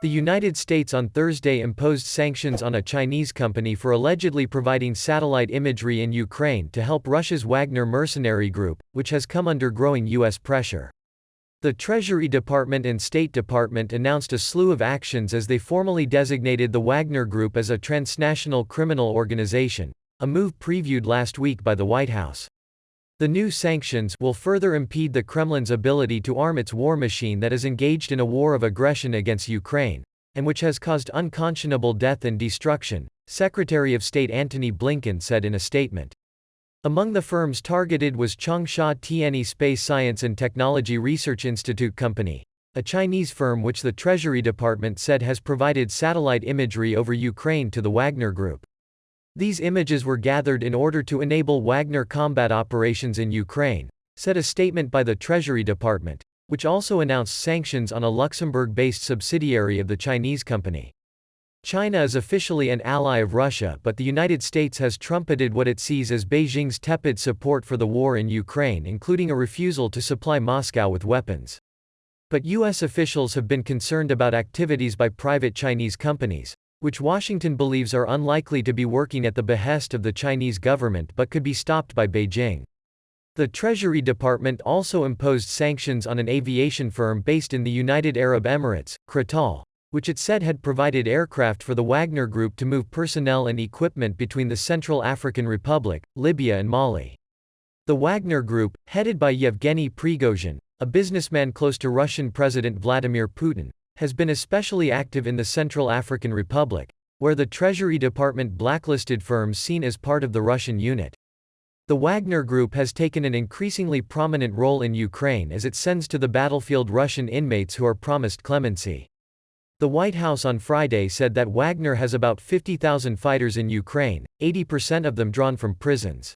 The United States on Thursday imposed sanctions on a Chinese company for allegedly providing satellite imagery in Ukraine to help Russia's Wagner mercenary group, which has come under growing U.S. pressure. The Treasury Department and State Department announced a slew of actions as they formally designated the Wagner Group as a transnational criminal organization, a move previewed last week by the White House. The new sanctions will further impede the Kremlin's ability to arm its war machine that is engaged in a war of aggression against Ukraine, and which has caused unconscionable death and destruction, Secretary of State Antony Blinken said in a statement. Among the firms targeted was Changsha Tianyi Space Science and Technology Research Institute Company, a Chinese firm which the Treasury Department said has provided satellite imagery over Ukraine to the Wagner Group. These images were gathered in order to enable Wagner combat operations in Ukraine, said a statement by the Treasury Department, which also announced sanctions on a Luxembourg-based subsidiary of the Chinese company. China is officially an ally of Russia, but the United States has trumpeted what it sees as Beijing's tepid support for the war in Ukraine, including a refusal to supply Moscow with weapons. But U.S. officials have been concerned about activities by private Chinese companies, which Washington believes are unlikely to be working at the behest of the Chinese government but could be stopped by Beijing. The Treasury Department also imposed sanctions on an aviation firm based in the United Arab Emirates, Kratal, which it said had provided aircraft for the Wagner Group to move personnel and equipment between the Central African Republic, Libya and Mali. The Wagner Group, headed by Yevgeny Prigozhin, a businessman close to Russian President Vladimir Putin, has been especially active in the Central African Republic, where the Treasury Department blacklisted firms seen as part of the Russian unit. The Wagner Group has taken an increasingly prominent role in Ukraine as it sends to the battlefield Russian inmates who are promised clemency. The White House on Friday said that Wagner has about 50,000 fighters in Ukraine, 80% of them drawn from prisons.